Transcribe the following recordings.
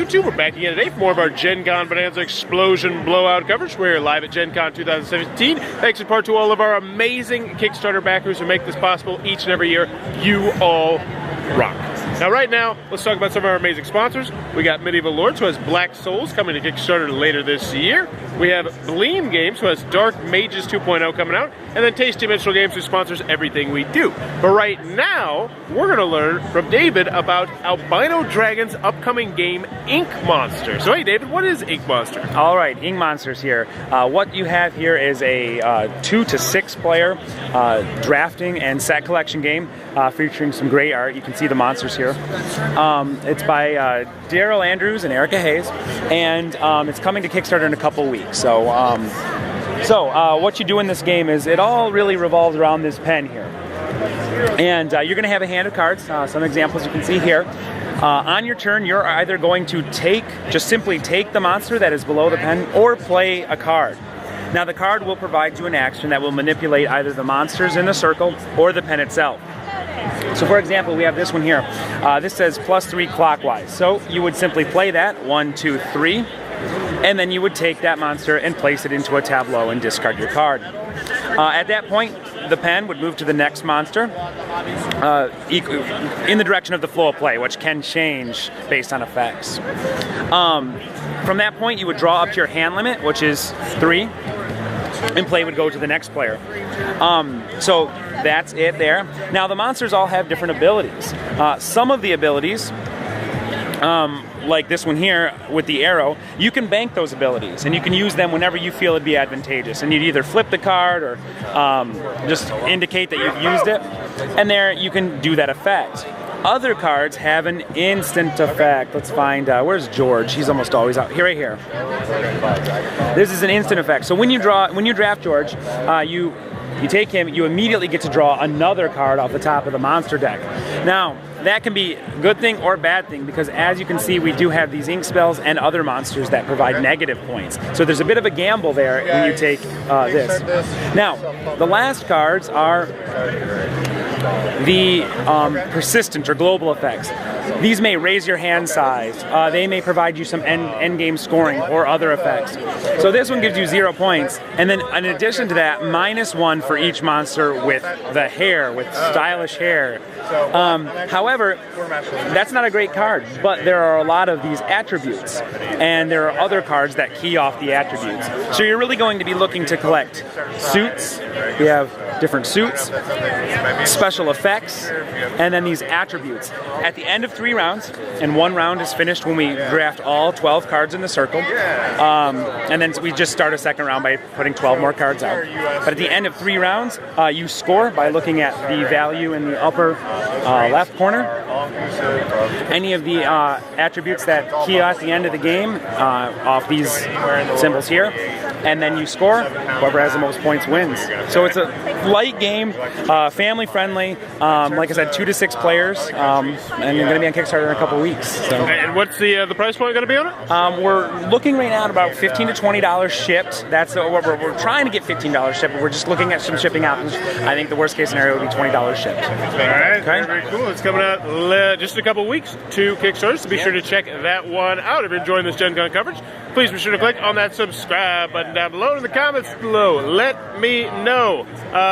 YouTube. We're back again today for more of our Gencon Bonanza Explosion Blowout coverage. We're live at Gencon 2017. Thanks in part to all of our amazing Kickstarter backers who make this possible each and every year. You all rock. Now right now, let's talk about some of our amazing sponsors. We got Medieval Lords, who has Black Souls coming to Kickstarter later this year. We have Bleem Games, who has Dark Mages 2.0 coming out. And then Tasty Dimensional Games, who sponsors everything we do. But right now, we're going to learn from David about Albino Dragon's upcoming game, Ink Monster. So hey David, what is Ink Monster? All right, Ink Monster's here. What you have here is a 2 to 6 player drafting and set collection game featuring some great art. You can see the monsters here. It's by Daryl Andrews and Erica Hayes, and it's coming to Kickstarter in a couple weeks. So, what you do in this game is it all really revolves around this pen here. And you're going to have a hand of cards, some examples you can see here. On your turn, you're either going to just simply take the monster that is below the pen, or play a card. Now the card will provide you an action that will manipulate either the monsters in the circle or the pen itself. So for example, we have this one here. This says +3 clockwise. So you would simply play that, 1, 2, 3, and then you would take that monster and place it into a tableau and discard your card. At that point, the pen would move to the next monster in the direction of the flow of play, which can change based on effects. From that point, you would draw up to your hand limit, which is 3, and play would go to the next player. So that's it there. Now the monsters all have different abilities. Some of the abilities, like this one here with the arrow, you can bank those abilities and you can use them whenever you feel it'd be advantageous. And you'd either flip the card or just indicate that you've used it. And there you can do that effect. Other cards have an instant effect. Let's find, where's George? He's almost always out. Here, right here. This is an instant effect. So when you draft George, you take him, you immediately get to draw another card off the top of the monster deck. Now, that can be a good thing or bad thing, because as you can see, we do have these ink spells and other monsters that provide negative points. So there's a bit of a gamble there when you take this. Now, the last cards are the persistent or global effects. These may raise your hand size. They may provide you some end game scoring or other effects. So this one gives you 0 points, and then in addition to that, -1 for each monster with the hair, with stylish hair. However, that's not a great card, but there are a lot of these attributes, and there are other cards that key off the attributes. So you're really going to be looking to collect suits. We have different suits, special effects, and then these attributes. At the end of 3 rounds, and 1 round is finished when we draft all 12 cards in the circle, and then we just start a second round by putting 12 more cards out. But at the end of 3 rounds, you score by looking at the value in the upper left corner. Any of the attributes that key at the end of the game off these symbols here, and then you score. Whoever has the most points wins. So it's a light game, family friendly. Like I said, 2 to 6 players, and you're going to be on Kickstarter in a couple weeks. So. And what's the price point going to be on it? We're looking right now at about $15 to $20 shipped. That's what we're trying to get $15 shipped, but we're just looking at some shipping options. I think the worst case scenario would be $20 shipped. All right, okay. Very cool. It's coming out just in a couple weeks to Kickstarter, so be sure to check that one out. If you're enjoying this Gen Con coverage, please be sure to click on that subscribe button down below in the comments below. Let me know.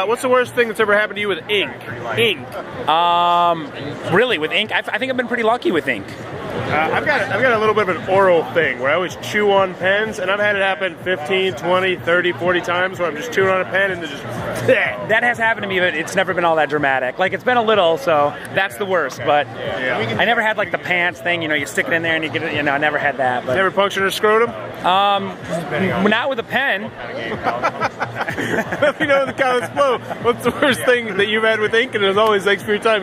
What's the worst thing that's ever happened to you with ink? Ink. Really, with ink? I think I've been pretty lucky with ink. I've got a little bit of an oral thing where I always chew on pens, and I've had it happen 15, 20, 30, 40 times where I'm just chewing on a pen and they're just... That has happened to me, but it's never been all that dramatic. Like, it's been a little, so that's the worst, but I never had like the pants thing, you know, you stick it in there and you get it, you know, I never had that. But never punctured a scrotum? Not with a pen. Let me know in the comments below what's the worst thing that you've had with ink, and as always, thanks for your time.